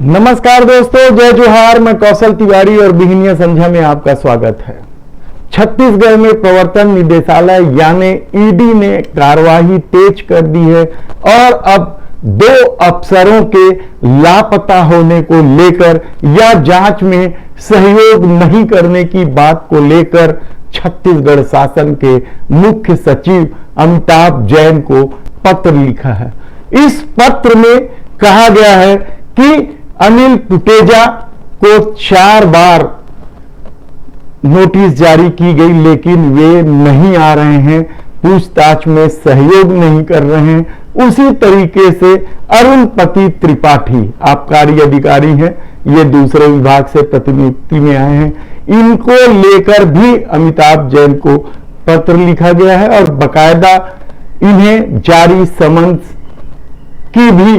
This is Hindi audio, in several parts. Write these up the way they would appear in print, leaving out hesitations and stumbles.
नमस्कार दोस्तों, जय जोहार। मैं कौशल तिवारी और बिहनिया संध्या में आपका स्वागत है। छत्तीसगढ़ में प्रवर्तन निदेशालय यानी ईडी ने कार्यवाही तेज कर दी है और अब 2 अफसरों के लापता होने को लेकर या जांच में सहयोग नहीं करने की बात को लेकर छत्तीसगढ़ शासन के मुख्य सचिव अमिताभ जैन को पत्र लिखा है। इस पत्र में कहा गया है कि अनिल टुटेजा को 4 बार नोटिस जारी की गई, लेकिन वे नहीं आ रहे हैं, पूछताछ में सहयोग नहीं कर रहे हैं। उसी तरीके से अरुणपति त्रिपाठी आबकारी अधिकारी हैं, ये दूसरे विभाग से प्रतिनियुक्ति में आए हैं, इनको लेकर भी अमिताभ जैन को पत्र लिखा गया है और बकायदा इन्हें जारी समन्स की भी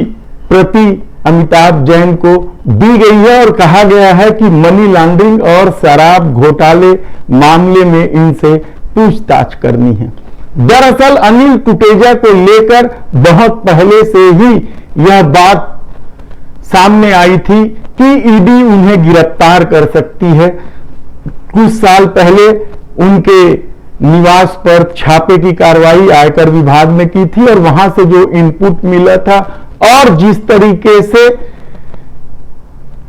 प्रति अमिताभ जैन को दी गई है और कहा गया है कि मनी लॉन्ड्रिंग और शराब घोटाले मामले में इनसे पूछताछ करनी है। दरअसल अनिल टुटेजा को लेकर बहुत पहले से ही यह बात सामने आई थी कि ईडी उन्हें गिरफ्तार कर सकती है। कुछ साल पहले उनके निवास पर छापे की कार्रवाई आयकर विभाग ने की थी और वहां से जो इनपुट मिला था और जिस तरीके से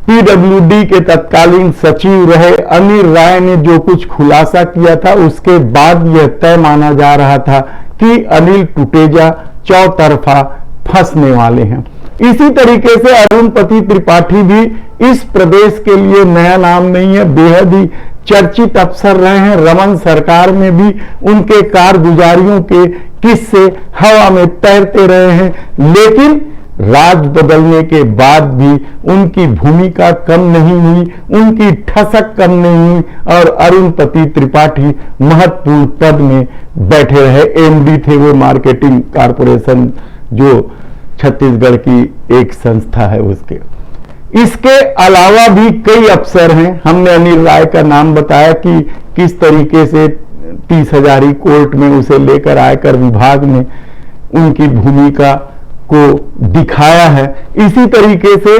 पीडब्ल्यूडी के तत्कालीन सचिव रहे अनिल राय ने जो कुछ खुलासा किया था, उसके बाद यह तय माना जा रहा था कि अनिल टुटेजा चौतरफा फंसने वाले हैं। इसी तरीके से अरुणपति त्रिपाठी भी इस प्रदेश के लिए नया नाम नहीं है, बेहद ही चर्चित अफसर रहे हैं। रमन सरकार में भी उनके कारगुजारियों के किस्से हवा में तैरते रहे हैं, लेकिन राज बदलने के बाद भी उनकी भूमिका कम नहीं हुई, उनकी ठसक कम नहीं हुई और अरुणपति त्रिपाठी महत्वपूर्ण पद में बैठे रहे। एमडी थे वो मार्केटिंग कॉर्पोरेशन, जो छत्तीसगढ़ की एक संस्था है उसके। इसके अलावा भी कई अफसर हैं। हमने अनिल राय का नाम बताया कि किस तरीके से 30,000 कोर्ट में उसे लेकर आयकर विभाग ने उनकी भूमिका को दिखाया है। इसी तरीके से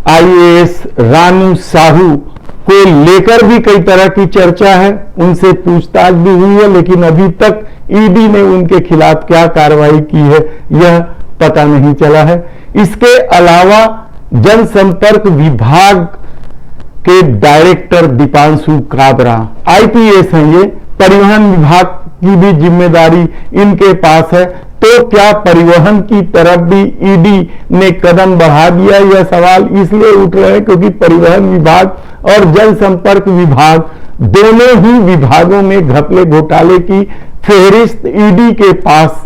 आईएएस रानू साहू को लेकर भी कई तरह की चर्चा है, उनसे पूछताछ भी हुई है, लेकिन अभी तक ईडी ने उनके खिलाफ क्या कार्रवाई की है यह पता नहीं चला है। इसके अलावा जनसंपर्क विभाग के डायरेक्टर दीपांशु काबरा आईपीएस हैं, ये परिवहन विभाग की भी जिम्मेदारी इनके पास है। तो क्या परिवहन की तरफ भी ईडी ने कदम बढ़ा दिया? यह सवाल इसलिए उठ रहे हैं क्योंकि परिवहन विभाग और जनसंपर्क विभाग दोनों ही विभागों में घपले घोटाले की फेहरिस्त ईडी के पास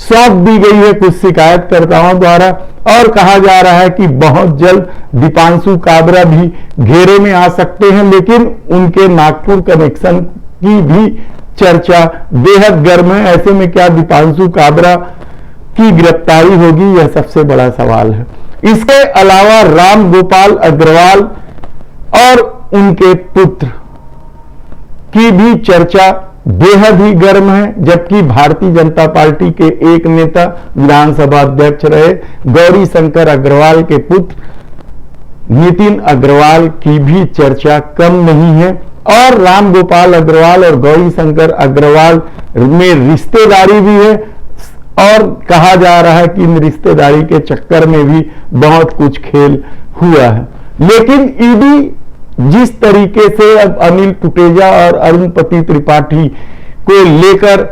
सौंप दी गई है कुछ शिकायतकर्ताओं द्वारा और कहा जा रहा है कि बहुत जल्द दीपांशु काबरा भी घेरे में आ सकते हैं। लेकिन उनके नागपुर कनेक्शन की भी चर्चा बेहद गर्म है। ऐसे में क्या दीपांशु काबरा की गिरफ्तारी होगी, यह सबसे बड़ा सवाल है। इसके अलावा राम गोपाल अग्रवाल और उनके पुत्र की भी चर्चा बेहद ही गर्म है, जबकि भारतीय जनता पार्टी के एक नेता विधानसभा अध्यक्ष रहे गौरी शंकर अग्रवाल के पुत्र नितिन अग्रवाल की भी चर्चा कम नहीं है। और राम गोपाल अग्रवाल और गौरी शंकर अग्रवाल में रिश्तेदारी भी है और कहा जा रहा है कि इन रिश्तेदारी के चक्कर में भी बहुत कुछ खेल हुआ है। लेकिन ईडी जिस तरीके से अब अनिल टुटेजा और अरुणपति त्रिपाठी को लेकर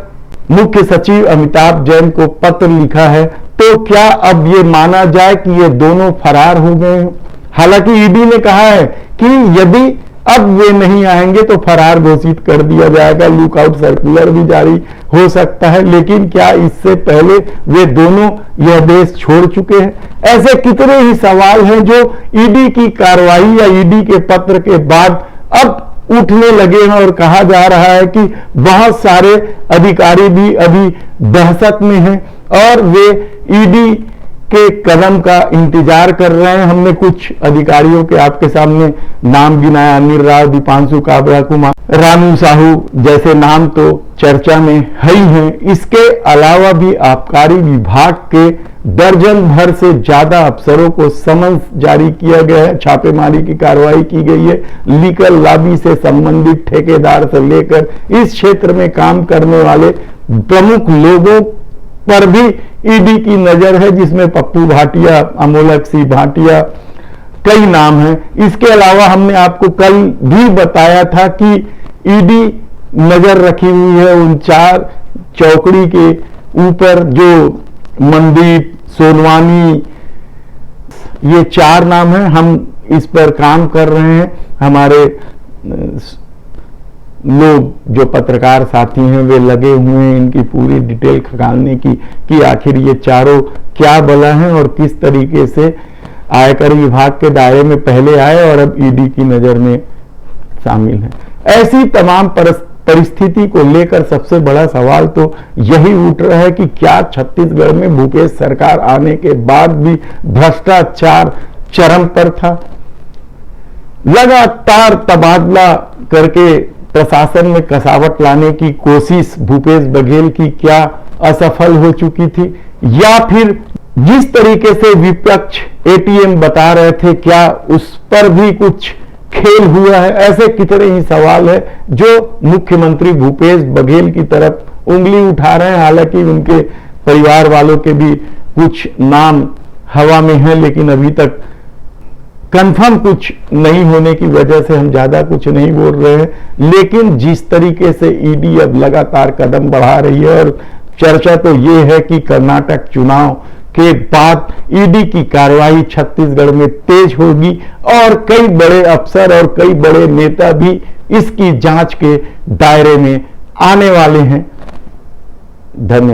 मुख्य सचिव अमिताभ जैन को पत्र लिखा है, तो क्या अब ये माना जाए कि ये दोनों फरार हो गए हैं? हालांकि ईडी ने कहा है कि यदि अब वे नहीं आएंगे तो फरार घोषित कर दिया जाएगा, लुकआउट सर्कुलर भी जारी हो सकता है। लेकिन क्या इससे पहले वे दोनों यह देश छोड़ चुके हैं? ऐसे कितने ही सवाल हैं जो ईडी की कार्रवाई या ईडी के पत्र के बाद अब उठने लगे हैं और कहा जा रहा है कि बहुत सारे अधिकारी भी अभी दहशत में हैं और वे ईडी के कदम का इंतजार कर रहे हैं। हमने कुछ अधिकारियों के आपके सामने नाम गिनाया, अनिल राव, दीपांशु काबरा कुमार, रानू साहू जैसे नाम तो चर्चा में है ही हैं। इसके अलावा भी आबकारी विभाग के दर्जन भर से ज्यादा अफसरों को समन्स जारी किया गया है, छापेमारी की कार्रवाई की गई है। लीगल लॉबी से संबंधित ठेकेदार से लेकर इस क्षेत्र में काम करने वाले प्रमुख लोगों पर भी ईडी की नजर है, जिसमें पप्पू भाटिया, अमोलक सिंह भाटिया, कई नाम हैं। इसके अलावा हमने आपको कल भी बताया था कि ईडी नजर रखी हुई है उन 4 चौकड़ी के ऊपर जो मनदीप, सोनवानी, ये 4 नाम हैं। हम इस पर काम कर रहे हैं। हमारे लोग जो पत्रकार साथी हैं वे लगे हुए हैं इनकी पूरी डिटेल खंगालने की कि आखिर ये चारों क्या बला हैं और किस तरीके से आयकर विभाग के दायरे में पहले आए और अब ईडी की नजर में शामिल हैं। ऐसी तमाम परिस्थिति को लेकर सबसे बड़ा सवाल तो यही उठ रहा है कि क्या छत्तीसगढ़ में भूपेश सरकार आने के बाद भी भ्रष्टाचार चरम पर था। लगातार तबादला करके प्रशासन में कसावट लाने की कोशिश भूपेश बघेल की क्या असफल हो चुकी थी, या फिर जिस तरीके से विपक्ष एटीएम बता रहे थे क्या उस पर भी कुछ खेल हुआ है। ऐसे कितने ही सवाल है जो मुख्यमंत्री भूपेश बघेल की तरफ उंगली उठा रहे हैं। हालांकि उनके परिवार वालों के भी कुछ नाम हवा में हैं, लेकिन अभी तक कंफर्म कुछ नहीं होने की वजह से हम ज्यादा कुछ नहीं बोल रहे हैं। लेकिन जिस तरीके से ईडी अब लगातार कदम बढ़ा रही है और चर्चा तो ये है कि कर्नाटक चुनाव के बाद ईडी की कार्रवाई छत्तीसगढ़ में तेज होगी और कई बड़े अफसर और कई बड़े नेता भी इसकी जांच के दायरे में आने वाले हैं। धन्यवाद।